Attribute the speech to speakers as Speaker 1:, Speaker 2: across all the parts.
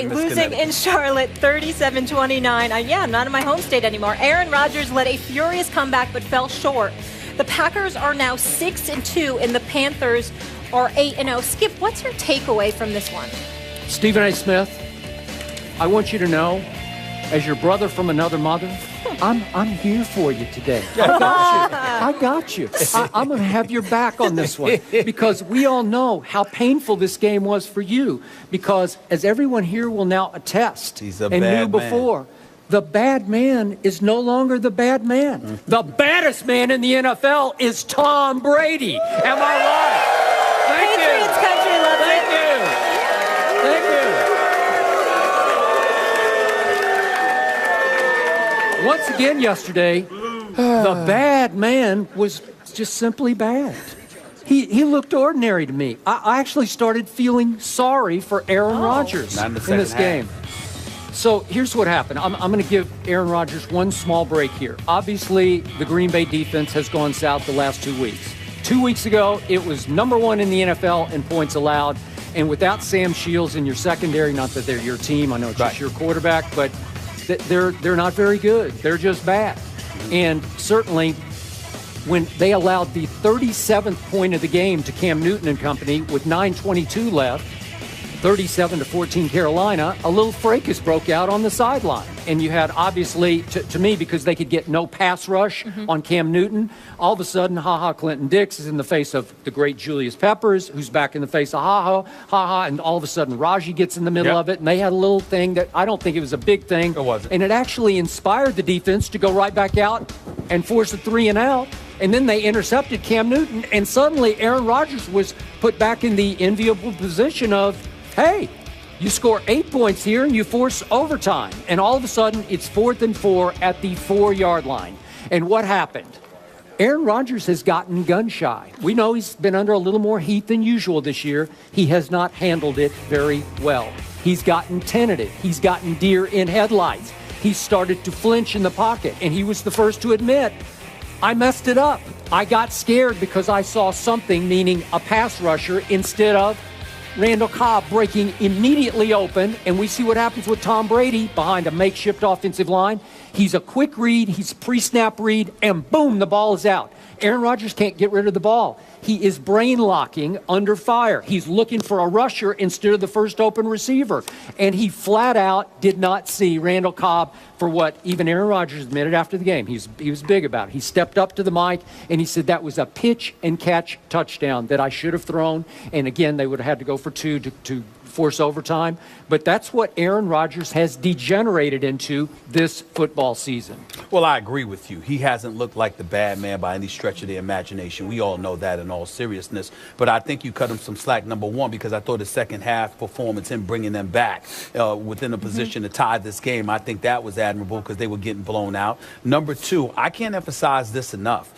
Speaker 1: Right, losing in Charlotte 37-29. Yeah, I'm not in my home state anymore. Aaron Rodgers led a furious comeback but fell short. The Packers are now 6-2 and the Panthers are 8-0. Skip, what's your takeaway from this one?
Speaker 2: Stephen A. Smith, I want you to know, as your brother from another mother, I'm here for you today. I got you. I'm going to have your back on this one because we all know how painful this game was for you because as everyone here will now attest and knew before, the bad man is no longer the bad man. Mm-hmm. The baddest man in the NFL is Tom Brady. Am I right? Thank
Speaker 1: Patriots
Speaker 2: you.
Speaker 1: country loves
Speaker 2: Thank
Speaker 1: it.
Speaker 2: you. Thank you. Once again yesterday, the bad man was just simply bad. He looked ordinary to me. I actually started feeling sorry for Aaron Rodgers in this game. So here's what happened. I'm going to give Aaron Rodgers one small break here. Obviously, the Green Bay defense has gone south the last 2 weeks. 2 weeks ago, it was #1 in the NFL in points allowed. And without Sam Shields in your secondary, not that they're your team, I know it's just your quarterback, but they're not very good. They're just bad. And certainly, when they allowed the 37th point of the game to Cam Newton and company with 9:22 left, 37-14 Carolina, a little fracas broke out on the sideline. And you had, obviously, to me, because they could get no pass rush on Cam Newton, all of a sudden, Clinton Dix is in the face of the great Julius Peppers, who's back in the face of and all of a sudden, Raji gets in the middle of it, and they had a little thing that I don't think it was a big thing.
Speaker 3: It wasn't.
Speaker 2: And it actually inspired the defense to go right back out and force a 3-and-out. And then they intercepted Cam Newton, and suddenly Aaron Rodgers was put back in the enviable position of, hey, you score 8 points here and you force overtime. And all of a sudden, it's 4th and 4 at the 4-yard line. And what happened? Aaron Rodgers has gotten gun shy. We know he's been under a little more heat than usual this year. He has not handled it very well. He's gotten tentative. He's gotten deer in headlights. He started to flinch in the pocket. And he was the first to admit, I messed it up. I got scared because I saw something, meaning a pass rusher, instead of Randall Cobb breaking immediately open, and we see what happens with Tom Brady behind a makeshift offensive line. He's a quick read, he's pre-snap read, and boom, the ball is out. Aaron Rodgers can't get rid of the ball. He is brain locking under fire. He's looking for a rusher instead of the first open receiver. And he flat out did not see Randall Cobb for what even Aaron Rodgers admitted after the game. He was big about it. He stepped up to the mic and he said that was a pitch and catch touchdown that I should have thrown. And again, they would have had to go for 2 to force overtime. But that's what Aaron Rodgers has degenerated into this football season.
Speaker 3: Well, I agree with you. He hasn't looked like the bad man by any stretch of the imagination. We all know that in all seriousness. But I think you cut him some slack, number one, because I thought his second half performance, him bringing them back within a position to tie this game, I think that was admirable because they were getting blown out. Number two, I can't emphasize this enough.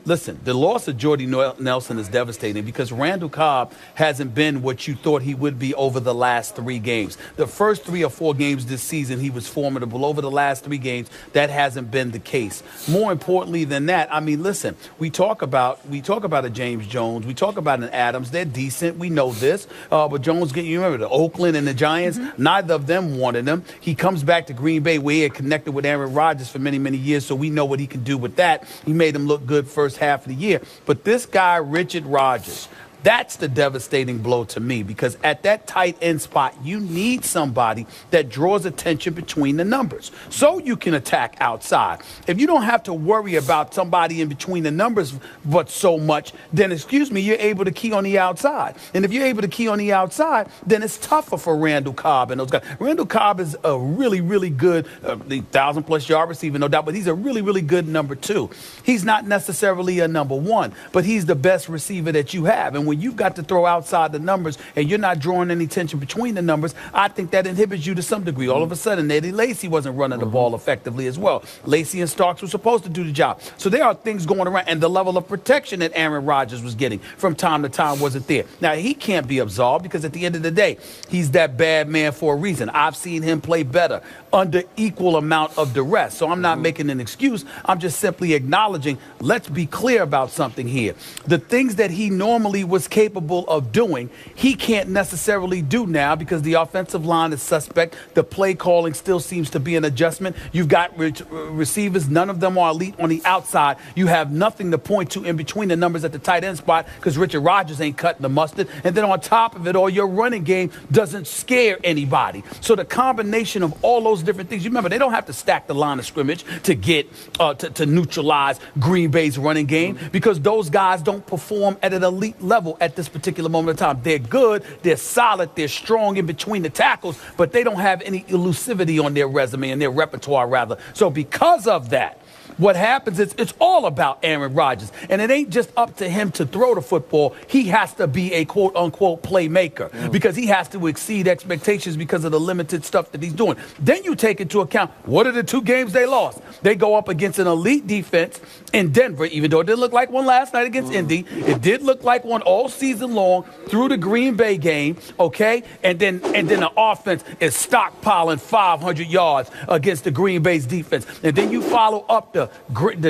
Speaker 3: Listen, the loss of Jordy Nelson is devastating because Randall Cobb hasn't been what you thought he would be over the last 3 games. The first 3 or 4 games this season, he was formidable. Over the last 3 games, that hasn't been the case. More importantly than that, I mean, listen, we talk about a James Jones, we talk about an Adams. They're decent. We know this. But Jones, you remember the Oakland and the Giants? Neither of them wanted him. He comes back to Green Bay where he had connected with Aaron Rodgers for many, many years, so we know what he can do with that. He made him look good first half of the year. But this guy, Richard Rodgers, that's the devastating blow to me because at that tight end spot, you need somebody that draws attention between the numbers so you can attack outside. If you don't have to worry about somebody in between the numbers but so much, then, you're able to key on the outside. And if you're able to key on the outside, then it's tougher for Randall Cobb and those guys. Randall Cobb is a really, really good 1,000-plus yard receiver, no doubt, but he's a really, really good number 2. He's not necessarily a number 1, but he's the best receiver that you have. And when you've got to throw outside the numbers and you're not drawing any tension between the numbers, I think that inhibits you to some degree. All of a sudden, Eddie Lacy wasn't running the ball effectively as well. Lacy and Starks were supposed to do the job. So there are things going around, and the level of protection that Aaron Rodgers was getting from time to time wasn't there. Now, he can't be absolved because at the end of the day, he's that bad man for a reason. I've seen him play better under equal amount of duress. So I'm not making an excuse. I'm just simply acknowledging, let's be clear about something here. The things that he normally was was capable of doing, he can't necessarily do now because the offensive line is suspect. The play calling still seems to be an adjustment. You've got receivers. None of them are elite on the outside. You have nothing to point to in between the numbers at the tight end spot because Richard Rodgers ain't cutting the mustard. And then on top of it all, your running game doesn't scare anybody. So the combination of all those different things, you remember, they don't have to stack the line of scrimmage to get to neutralize Green Bay's running game because those guys don't perform at an elite level at this particular moment of time. They're good, they're solid, they're strong in between the tackles, but they don't have any elusivity on their resume and their repertoire, rather. So because of that, what happens is it's all about Aaron Rodgers. And it ain't just up to him to throw the football. He has to be a quote-unquote playmaker because he has to exceed expectations because of the limited stuff that he's doing. Then you take into account, what are the 2 games they lost? They go up against an elite defense in Denver, even though it didn't look like one last night against Indy. It did look like one all season long through the Green Bay game, okay? And then the offense is stockpiling 500 yards against the Green Bay's defense. And then you follow up the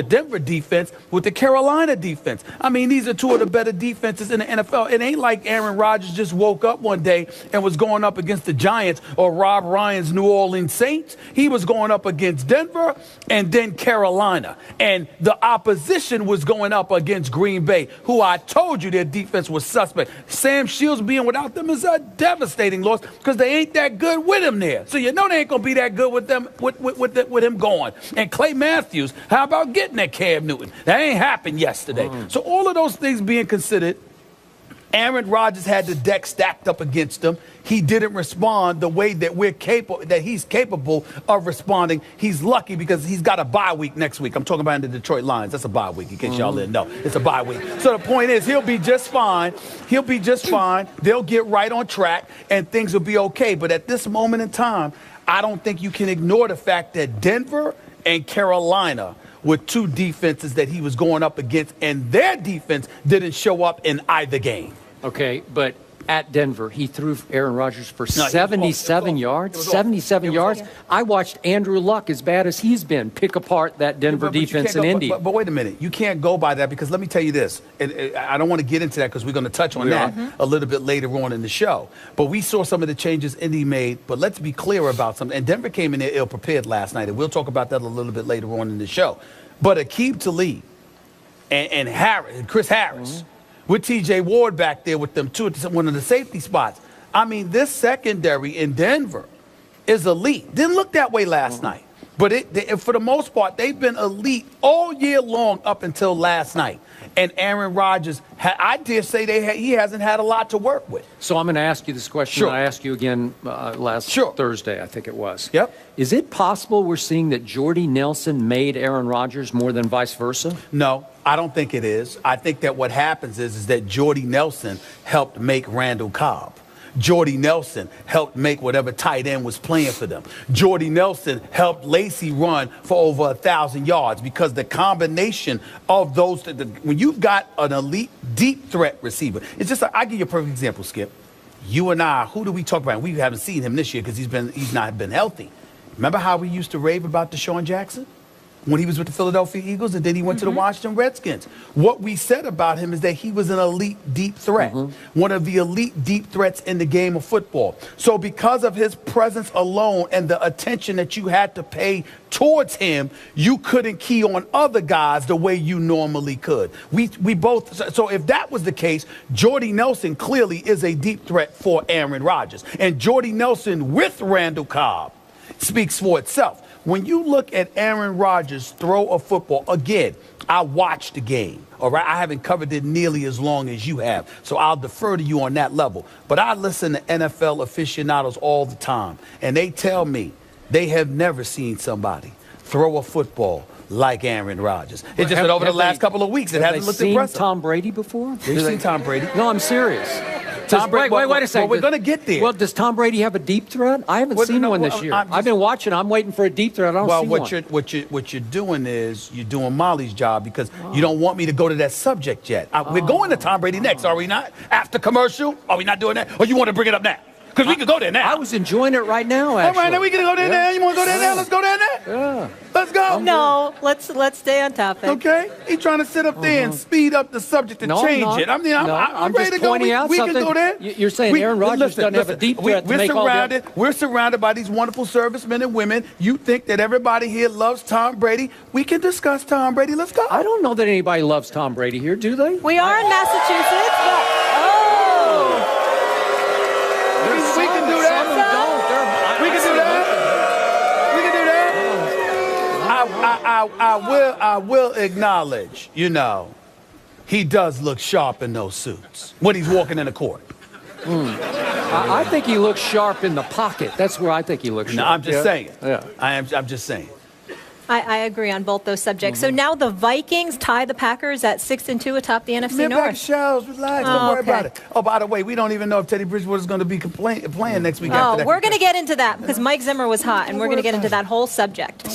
Speaker 3: Denver defense with the Carolina defense. I mean, these are 2 of the better defenses in the NFL. It ain't like Aaron Rodgers just woke up one day and was going up against the Giants or Rob Ryan's New Orleans Saints. He was going up against Denver and then Carolina. And the opposition was going up against Green Bay, who I told you their defense was suspect. Sam Shields being without them is a devastating loss because they ain't that good with him there. So you know they ain't going to be that good with them with him going. And Clay Matthews, how about getting that Cam Newton? That ain't happened yesterday. So all of those things being considered, Aaron Rodgers had the deck stacked up against him. He didn't respond the way that he's capable of responding. He's lucky because he's got a bye week next week. I'm talking about the Detroit Lions. That's a bye week, in case y'all didn't know. It's a bye week. So the point is, he'll be just fine. He'll be just fine. They'll get right on track, and things will be okay. But at this moment in time, I don't think you can ignore the fact that Denver and Carolina were 2 defenses that he was going up against, and their defense didn't show up in either game.
Speaker 2: Okay, but at Denver, he threw Aaron Rodgers for 77 yards. 77 yards. I watched Andrew Luck, as bad as he's been, pick apart that Denver defense in Indy.
Speaker 3: But wait a minute. You can't go by that because let me tell you this. And I don't want to get into that because we're going to touch on that a little bit later on in the show. But we saw some of the changes Indy made. But let's be clear about something. And Denver came in there ill-prepared last night. And we'll talk about that a little bit later on in the show. But Aqib Talib and Chris Harris, with T.J. Ward back there with them, too, at one of the safety spots. I mean, this secondary in Denver is elite. Didn't look that way last night. But for the most part, they've been elite all year long up until last night. And Aaron Rodgers, I dare say he hasn't had a lot to work with.
Speaker 2: So I'm going to ask you this question. I asked you again last Thursday, I think it was.
Speaker 3: Yep.
Speaker 2: Is it possible we're seeing that Jordy Nelson made Aaron Rodgers more than vice versa?
Speaker 3: No, I don't think it is. I think that what happens is that Jordy Nelson helped make Randall Cobb. Jordy Nelson helped make whatever tight end was playing for them. Jordy Nelson helped Lacy run for over 1,000 yards because the combination of those, when you've got an elite deep threat receiver, it's just, I'll give you a perfect example, Skip. You and I, who do we talk about? We haven't seen him this year because he's not been healthy. Remember how we used to rave about Deshaun Jackson? When he was with the Philadelphia Eagles and then he went to the Washington Redskins. What we said about him is that he was an elite deep threat, one of the elite deep threats in the game of football. So because of his presence alone and the attention that you had to pay towards him, you couldn't key on other guys the way you normally could. We both, so if that was the case, Jordy Nelson clearly is a deep threat for Aaron Rodgers. And Jordy Nelson with Randall Cobb speaks for itself. When you look at Aaron Rodgers throw a football, again, I watched the game, all right? I haven't covered it nearly as long as you have, so I'll defer to you on that level. But I listen to NFL aficionados all the time, and they tell me they have never seen somebody throw a football like Aaron Rodgers. It's just that over the last couple of weeks, it hasn't looked impressive.
Speaker 2: Have they seen Tom Brady before?
Speaker 3: They've seen Tom Brady.
Speaker 2: No, I'm serious. Wait a second.
Speaker 3: Well, we're going to get there.
Speaker 2: Well, does Tom Brady have a deep threat? I haven't seen one this year. I've been watching. I'm waiting for a deep threat. I don't see one.
Speaker 3: What you're doing is you're doing Molly's job because you don't want me to go to that subject yet. We're going to Tom Brady next, are we not? After commercial, are we not doing that? Or you want to bring it up now? Because we could go there now.
Speaker 2: I was enjoying it right now, actually.
Speaker 3: All right, now we can go there now. You want to go there now? Let's go there now.
Speaker 2: Yeah.
Speaker 3: Let's go.
Speaker 1: No, let's stay on topic.
Speaker 3: Okay? He's trying to sit up there and speed up the subject and change it. I mean, I'm ready
Speaker 2: just
Speaker 3: to go.
Speaker 2: pointing out
Speaker 3: we
Speaker 2: something.
Speaker 3: can go there.
Speaker 2: You're saying Aaron Rodgers doesn't have a deep threat to make all that.
Speaker 3: We're surrounded by these wonderful servicemen and women. You think that everybody here loves Tom Brady. We can discuss Tom Brady. Let's go.
Speaker 2: I don't know that anybody loves Tom Brady here, do they?
Speaker 1: We are in Massachusetts, but
Speaker 3: We can do that. We can do that. We can do that. I will acknowledge, he does look sharp in those suits when he's walking in the court.
Speaker 2: I think he looks sharp in the pocket. That's where I think he looks sharp.
Speaker 3: No, I'm just saying.
Speaker 2: Yeah.
Speaker 3: I'm just saying.
Speaker 1: I agree on both those subjects. So now the Vikings tie the Packers at 6-2 atop the NFC North.
Speaker 3: Shells, relax, don't worry about it. Oh, by the way, we don't even know if Teddy Bridgewater is going to be playing next week. After that.
Speaker 1: We're going to get into that because Mike Zimmer was hot, and we're going to get into that whole subject.